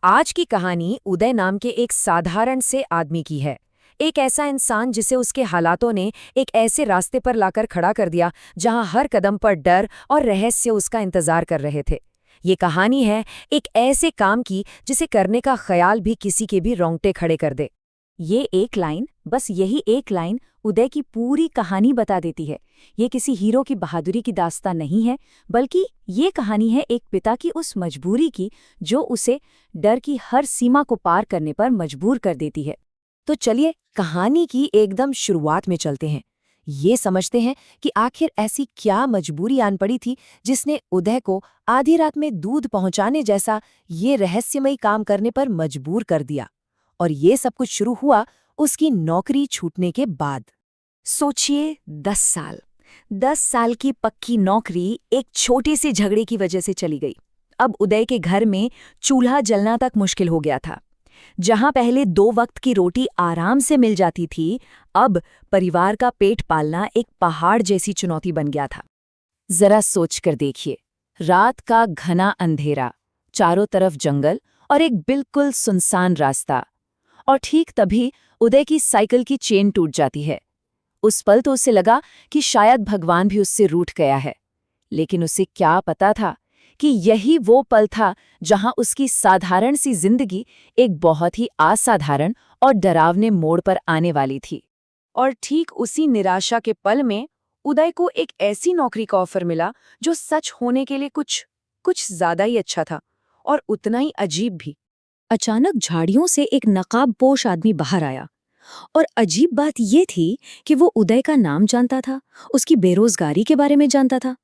आज की कहानी उदय नाम के एक साधारण से आदमी की है। एक ऐसा इंसान जिसे उसके हालातों ने एक ऐसे रास्ते पर लाकर खड़ा कर दिया जहां हर कदम पर डर और रहस्य उसका इंतजार कर रहे थे। ये कहानी है एक ऐसे काम की जिसे करने का ख्याल भी किसी के भी रोंगटे खड़े कर दे। ये एक लाइन, बस यही एक लाइन उदय की पूरी कहानी बता देती है। ये किसी हीरो की बहादुरी की दास्तान नहीं है, बल्कि ये कहानी है एक पिता की उस मजबूरी की जो उसे डर की हर सीमा को पार करने पर मजबूर कर देती है। तो चलिए कहानी की एकदम शुरुआत में चलते हैं। ये समझते हैं कि आखिर ऐसी क्या मजबूरी आन पड़ी थी जिसने उदय को आधी रात में दूध पहुंचाने जैसा ये रहस्यमयी काम करने पर मजबूर कर दिया। और ये सब कुछ शुरू हुआ उसकी नौकरी छूटने के बाद। सोचिए 10 साल की पक्की नौकरी एक छोटे से झगड़े की वजह से चली गई। अब उदय के घर में चूल्हा जलना तक मुश्किल हो गया था। जहां पहले 2 वक्त की रोटी आराम से मिल जाती थी, अब परिवार का पेट पालना एक पहाड़ जैसी चुनौती बन गया था। जरा सोच कर देखिए, रात का घना अंधेरा, चारों तरफ जंगल और एक बिल्कुल सुनसान रास्ता। और ठीक तभी उदय की साइकिल की चेन टूट जाती है। उस पल तो उसे लगा कि शायद भगवान भी उससे रूठ गया है। लेकिन उसे क्या पता था कि यही वो पल था जहां उसकी साधारण सी जिंदगी एक बहुत ही असाधारण और डरावने मोड़ पर आने वाली थी। और ठीक उसी निराशा के पल में उदय को एक ऐसी नौकरी का ऑफर मिला जो सच होने के लिए कुछ ज्यादा ही अच्छा था और उतना ही अजीब भी। अचानक झाड़ियों से एक नकाबपोश आदमी बाहर आया। और अजीब बात ये थी कि वो उदय का नाम जानता था, उसकी बेरोजगारी के बारे में जानता था।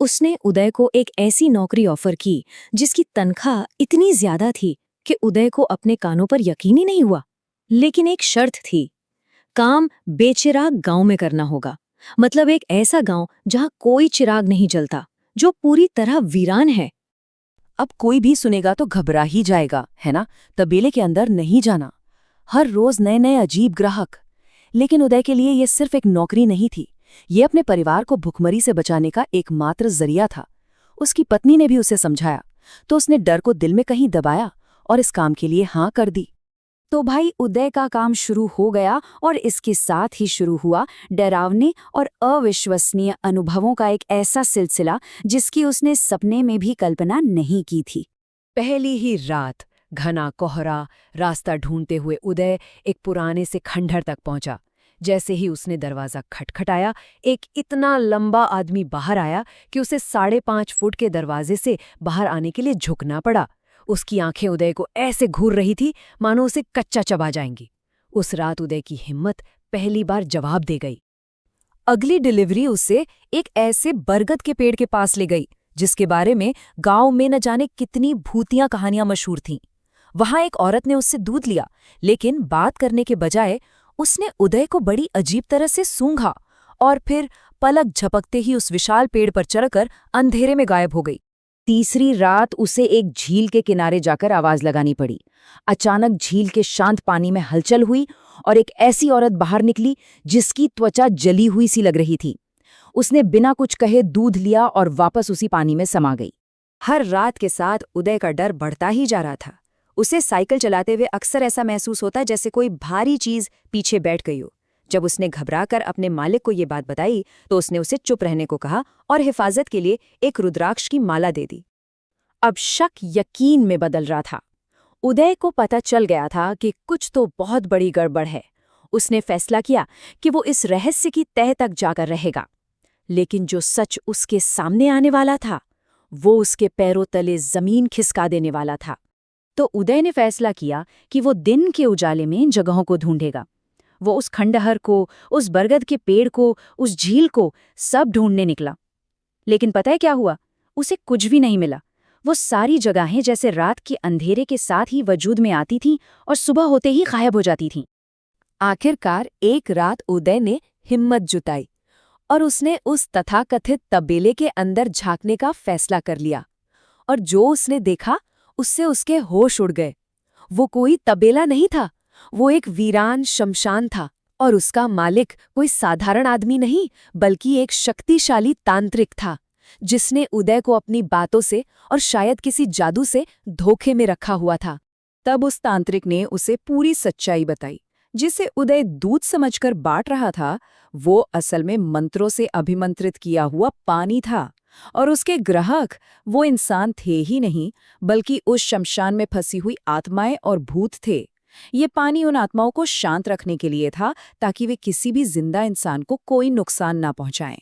उसने उदय को एक ऐसी नौकरी ऑफर की जिसकी तनख्वाह इतनी ज्यादा थी कि उदय को अपने कानों पर यकीन ही नहीं हुआ। लेकिन एक शर्त थी, काम बेचिराग गांव में करना होगा। मतलब एक ऐसा गांव जहां कोई चिराग नहीं जलता, जो पूरी तरह वीरान है। अब कोई भी सुनेगा तो घबरा ही जाएगा, है ना? तबेले के अंदर नहीं जाना, हर रोज नए नए अजीब ग्राहक। लेकिन उदय के लिए यह सिर्फ एक नौकरी नहीं थी, ये अपने परिवार को भुखमरी से बचाने का एकमात्र जरिया था। उसकी पत्नी ने भी उसे समझाया, तो उसने डर को दिल में कहीं दबाया और इस काम के लिए हाँ कर दी। तो भाई उदय का काम शुरू हो गया और इसके साथ ही शुरू हुआ डरावने और अविश्वसनीय अनुभवों का एक ऐसा सिलसिला जिसकी उसने सपने में भी कल्पना नहीं की थी। पहली ही रात घना कोहरा, रास्ता ढूंढते हुए उदय एक पुराने से खंडहर तक पहुंचा। जैसे ही उसने दरवाजा खटखटाया, एक इतना लंबा आदमी बाहर आया कि उसे 5.5 फुट के दरवाजे से बाहर आने के लिए झुकना पड़ा। उसकी आंखें उदय को ऐसे घूर रही थी मानो उसे कच्चा चबा जाएंगी। उस रात उदय की हिम्मत पहली बार जवाब दे गई। अगली डिलीवरी उसे एक ऐसे बरगद के पेड़ के पास ले गई जिसके बारे में गांव में न जाने कितनी भूतियां कहानियां मशहूर थीं। वहां एक औरत ने उससे दूध लिया, लेकिन बात करने के बजाय उसने उदय को बड़ी अजीब तरह से सूंघा और फिर पलक झपकते ही उस विशाल पेड़ पर चढ़कर अंधेरे में गायब हो गई। तीसरी रात उसे एक झील के किनारे जाकर आवाज लगानी पड़ी। अचानक झील के शांत पानी में हलचल हुई और एक ऐसी औरत बाहर निकली जिसकी त्वचा जली हुई सी लग रही थी। उसने बिना कुछ कहे दूध लिया और वापस उसी पानी में समा गई। हर रात के साथ उदय का डर बढ़ता ही जा रहा था। उसे साइकिल चलाते हुए अक्सर ऐसा महसूस होता जैसे कोई भारी चीज पीछे बैठ गई हो। जब उसने घबराकर अपने मालिक को ये बात बताई तो उसने उसे चुप रहने को कहा और हिफाजत के लिए एक रुद्राक्ष की माला दे दी। अब शक यकीन में बदल रहा था। उदय को पता चल गया था कि कुछ तो बहुत बड़ी गड़बड़ है। उसने फैसला किया कि वो इस रहस्य की तह तक जाकर रहेगा। लेकिन जो सच उसके सामने आने वाला था, वो उसके पैरों तले जमीन खिसका देने वाला था। तो उदय ने फैसला किया कि वो दिन के उजाले में इन जगहों को ढूंढेगा। वो उस खंडहर को, उस बरगद के पेड़ को, उस झील को सब ढूंढने निकला। लेकिन पता है क्या हुआ? उसे कुछ भी नहीं मिला। वो सारी जगहें जैसे रात के अंधेरे के साथ ही वजूद में आती थीं और सुबह होते ही गायब हो जाती थीं। आखिरकार एक रात उदय ने हिम्मत जुटाई और उसने उस तथाकथित तबेले के अंदर झांकने का फैसला कर लिया। और जो उसने देखा उससे उसके होश उड़ गए। वो कोई तबेला नहीं था, वो एक वीरान शमशान था और उसका मालिक कोई साधारण आदमी नहीं बल्कि एक शक्तिशाली तांत्रिक था जिसने उदय को अपनी बातों से और शायद किसी जादू से धोखे में रखा हुआ था। तब उस तांत्रिक ने उसे पूरी सच्चाई बताई। जिसे उदय दूध समझकर बांट रहा था, वो असल में मंत्रों से अभिमंत्रित किया हुआ पानी था। और उसके ग्राहक वो इंसान थे ही नहीं, बल्कि उस शमशान में फंसी हुई आत्माएं और भूत थे। ये पानी उन आत्माओं को शांत रखने के लिए था, ताकि वे किसी भी जिंदा इंसान को कोई नुकसान ना पहुंचाएं।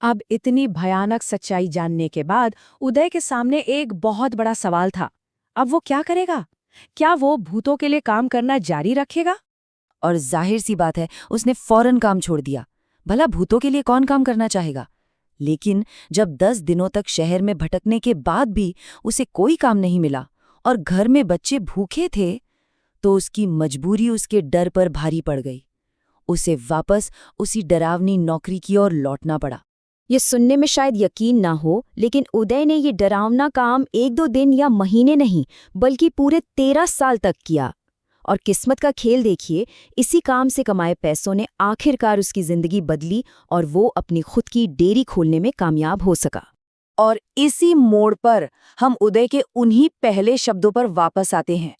अब इतनी भयानक सच्चाई जानने के बाद उदय के सामने एक बहुत बड़ा सवाल था। अब वो क्या करेगा? क्या वो भूतों के लिए काम करना जारी रखेगा? और जाहिर सी बात है, उसने फौरन काम छोड़ दिया। भला भूतों के लिए कौन काम करना चाहेगा? लेकिन जब 10 दिनों तक शहर में भटकने के बाद भी उसे कोई काम नहीं मिला और घर में बच्चे भूखे थे, तो उसकी मजबूरी उसके डर पर भारी पड़ गई। उसे वापस उसी डरावनी नौकरी की ओर लौटना पड़ा। ये सुनने में शायद यकीन ना हो, लेकिन उदय ने ये डरावना काम 1-2 दिन या महीने नहीं, बल्कि पूरे 13 साल तक किया। और किस्मत का खेल देखिए, इसी काम से कमाए पैसों ने आखिरकार उसकी जिंदगी बदली और वो अपनी खुद की डेयरी खोलने में कामयाब हो सका। और इसी मोड़ पर हम उदय के उन्हीं पहले शब्दों पर वापस आते हैं।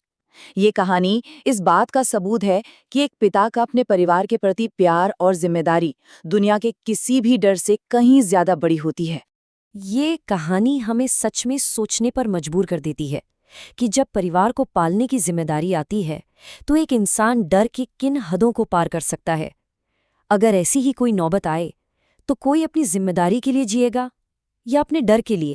ये कहानी इस बात का सबूत है कि एक पिता का अपने परिवार के प्रति प्यार और जिम्मेदारी दुनिया के किसी भी डर से कहीं ज्यादा बड़ी होती है। ये कहानी हमें सच में सोचने पर मजबूर कर देती है कि जब परिवार को पालने की जिम्मेदारी आती है, तो एक इंसान डर की किन हदों को पार कर सकता है। अगर ऐसी ही कोई नौबत आए, तो कोई अपनी जिम्मेदारी के लिए जिएगा या अपने डर के लिए?